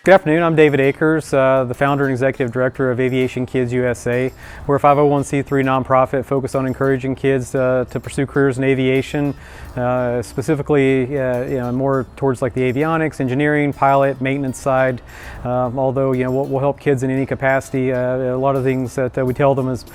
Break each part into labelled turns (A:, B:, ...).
A: Good afternoon, I'm David Akers, the founder and executive director of Aviation Kids USA. We're a 501c3 nonprofit focused on encouraging kids to pursue careers in aviation, specifically more towards like the avionics, engineering, pilot, maintenance side. Although we'll help kids in any capacity. A lot of things that we tell them is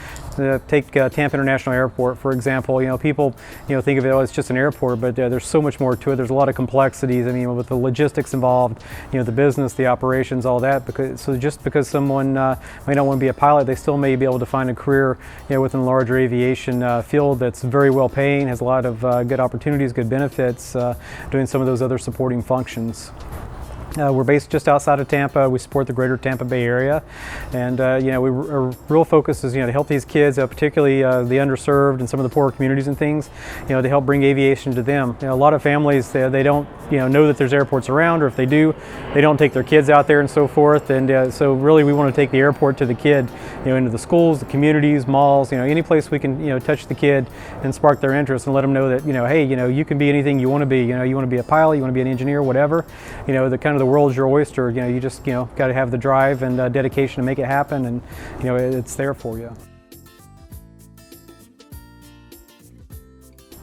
A: take Tampa International Airport, for example. People think of it as just an airport, but there's so much more to it. There's a lot of complexities. I mean, with the logistics involved, the business, the operations, all that. So just because someone may not want to be a pilot, they still may be able to find a career within the larger aviation field that's very well paying, has a lot of good opportunities, good benefits, doing some of those other supporting functions. We're based just outside of Tampa. We support the greater Tampa Bay area, and our real focus is to help these kids, particularly the underserved and some of the poorer communities and things, to help bring aviation to them. A lot of families they don't know that there's airports around, or if they do, they don't take their kids out there and so forth. And so really, we want to take the airport to the kid, into the schools, the communities, malls, any place we can touch the kid and spark their interest and let them know that hey, you can be anything you want to be. You want to be a pilot, you want to be an engineer, whatever. The world's your oyster. You just got to have the drive and dedication to make it happen, and it's there for you.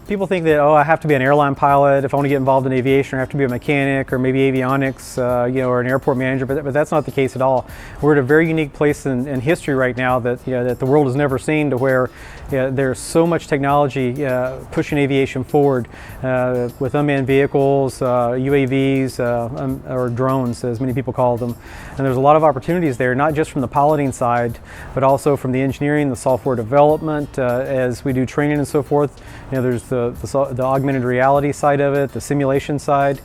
A: People think that, I have to be an airline pilot if I want to get involved in aviation, or I have to be a mechanic, or maybe avionics, or an airport manager, but that's not the case at all. We're at a very unique place in history right now that that the world has never seen, to where there's so much technology pushing aviation forward with unmanned vehicles, UAVs, or drones, as many people call them. And there's a lot of opportunities there, not just from the piloting side, but also from the engineering, the software development, as we do training and so forth. There's the augmented reality side of it, the simulation side.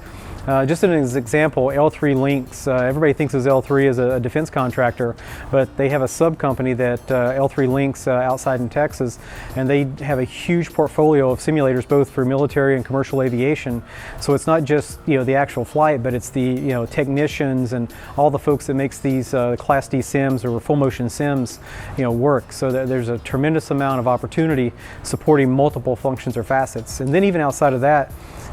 A: Just as an example, L3 Links, everybody thinks of L3 as a defense contractor, but they have a sub-company that L3 Links outside in Texas, and they have a huge portfolio of simulators both for military and commercial aviation. So it's not just the actual flight, but it's the technicians and all the folks that makes these Class D sims or full motion sims work. So that there's a tremendous amount of opportunity supporting multiple functions or facets. And then even outside of that,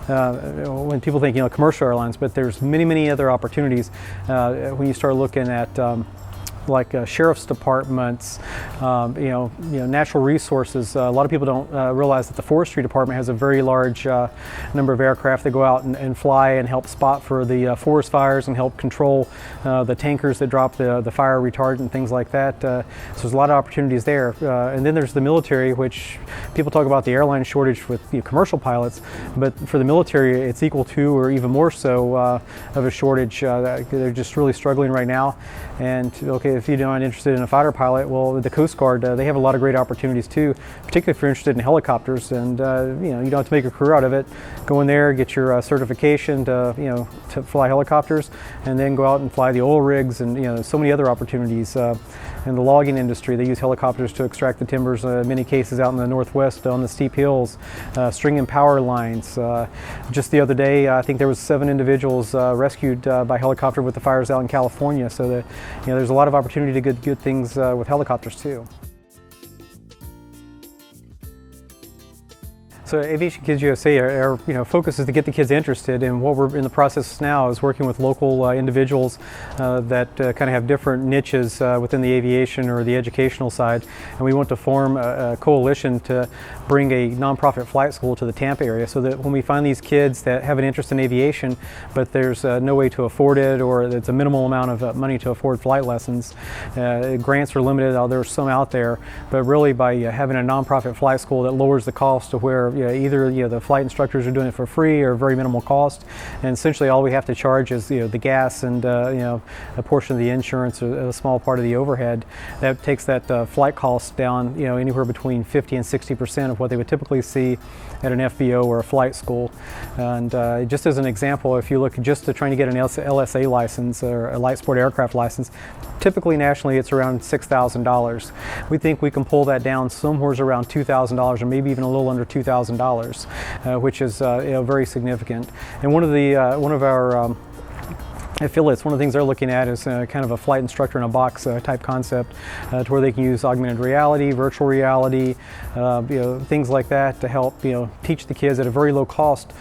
A: when people think commercial airlines, but there's many other opportunities when you start looking at like sheriff's departments, natural resources. A lot of people don't realize that the forestry department has a very large number of aircraft that go out and fly and help spot for the forest fires and help control the tankers that drop the fire retardant and things like that. So there's a lot of opportunities there. And then there's the military, which people talk about the airline shortage with commercial pilots, but for the military it's equal to or even more so of a shortage. They're just really struggling right now. And if you're not interested in a fighter pilot, well, the Coast Guard, they have a lot of great opportunities too, particularly if you're interested in helicopters. And you don't have to make a career out of it. Go in there, get your certification to fly helicopters, and then go out and fly the oil rigs, and so many other opportunities. In the logging industry, they use helicopters to extract the timbers, in many cases out in the Northwest on the steep hills, stringing power lines. Just the other day, I think there was 7 individuals rescued by helicopter with the fires out in California. So that there's a lot of opportunity to do good things with helicopters too. So Aviation Kids USA, our focus is to get the kids interested, and what we're in the process now is working with local individuals that kind of have different niches within the aviation or the educational side, and we want to form a coalition to bring a nonprofit flight school to the Tampa area, so that when we find these kids that have an interest in aviation, but there's no way to afford it, or it's a minimal amount of money to afford flight lessons, grants are limited, there's some out there, but really by having a nonprofit flight school that lowers the cost to where either the flight instructors are doing it for free or very minimal cost, and essentially all we have to charge is the gas and a portion of the insurance or a small part of the overhead. That takes that flight cost down anywhere between 50 and 60% of what they would typically see at an FBO or a flight school. And just as an example, if you look just to trying to get an LSA license or a light sport aircraft license, typically nationally it's around $6,000. We think we can pull that down somewhere around $2,000 or maybe even a little under $2,000, which is very significant. And one of our affiliates, one of the things they're looking at is kind of a flight instructor in a box type concept, to where they can use augmented reality, virtual reality, things like that to help teach the kids at a very low cost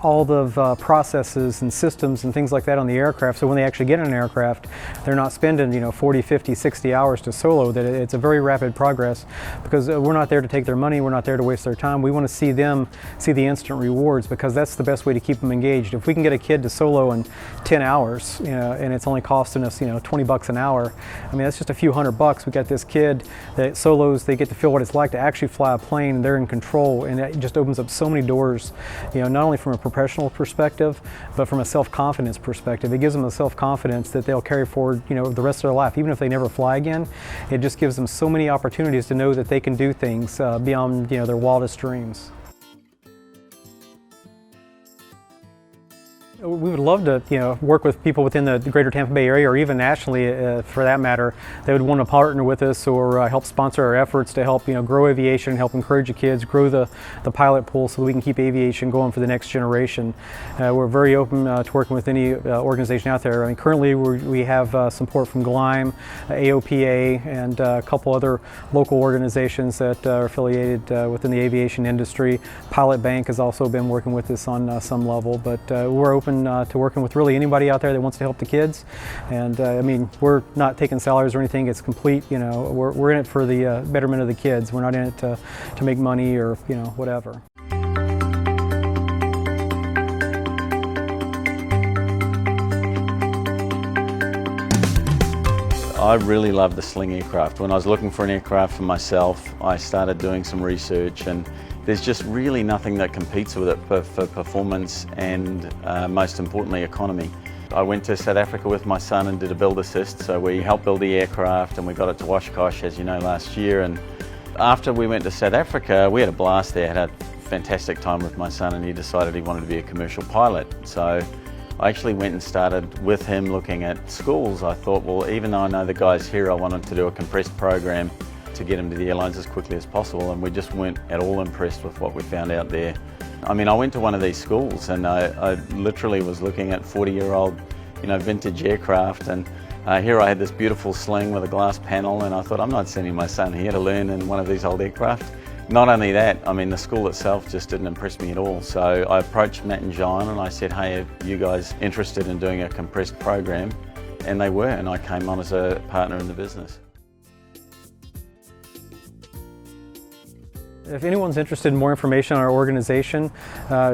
A: all the processes and systems and things like that on the aircraft, so when they actually get in an aircraft, they're not spending 40, 50, 60 hours to solo. That it's a very rapid progress, because we're not there to take their money, we're not there to waste their time. We want to see them see the instant rewards, because that's the best way to keep them engaged. If we can get a kid to solo in 10 hours, and it's only costing us 20 bucks an hour, I mean, that's just a few $100. We got this kid that solos, they get to feel what it's like to actually fly a plane, and they're in control, and it just opens up so many doors, not only from a professional perspective, but from a self-confidence perspective. It gives them a self-confidence that they'll carry forward, the rest of their life. Even if they never fly again, it just gives them so many opportunities to know that they can do things beyond, their wildest dreams. We would love to, work with people within the greater Tampa Bay area, or even nationally, for that matter. They would want to partner with us or help sponsor our efforts to help, grow aviation, help encourage the kids, grow the pilot pool, so that we can keep aviation going for the next generation. We're very open to working with any organization out there. I mean, currently we have support from GLIME, AOPA, and a couple other local organizations that are affiliated within the aviation industry. Pilot Bank has also been working with us on some level, but we're open to working with really anybody out there that wants to help the kids. And I mean, we're not taking salaries or anything. It's complete, we're in it for the betterment of the kids. We're not in it to make money or, whatever.
B: I really love the Sling aircraft. When I was looking for an aircraft for myself, I started doing some research, and there's just really nothing that competes with it for performance and most importantly, economy. I went to South Africa with my son and did a build assist, so we helped build the aircraft and we got it to Oshkosh, as you know, last year. And after we went to South Africa, we had a blast there, had a fantastic time with my son, and he decided he wanted to be a commercial pilot. So I actually went and started with him looking at schools. I thought, well, even though I know the guys here, I wanted to do a compressed program to get him to the airlines as quickly as possible, and we just weren't at all impressed with what we found out there. I mean, I went to one of these schools and I literally was looking at 40-year-old, vintage aircraft, and here I had this beautiful Sling with a glass panel, and I thought, I'm not sending my son here to learn in one of these old aircraft. Not only that, I mean, the school itself just didn't impress me at all. So I approached Matt and John and I said, hey, are you guys interested in doing a compressed program? And they were, and I came on as a partner in the business.
A: If anyone's interested in more information on our organization,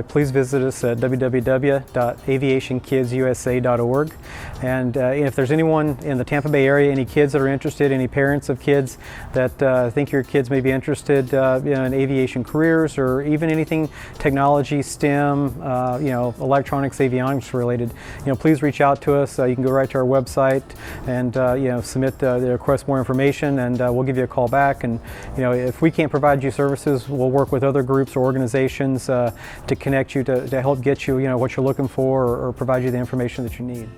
A: please visit us at www.aviationkidsusa.org. And if there's anyone in the Tampa Bay area, any kids that are interested, any parents of kids that think your kids may be interested in aviation careers, or even anything technology, STEM, electronics, avionics related, please reach out to us. You can go right to our website and submit the request more information, and we'll give you a call back. And if we can't provide you services, we'll work with other groups or organizations to connect you to help get you what you're looking for, or provide you the information that you need.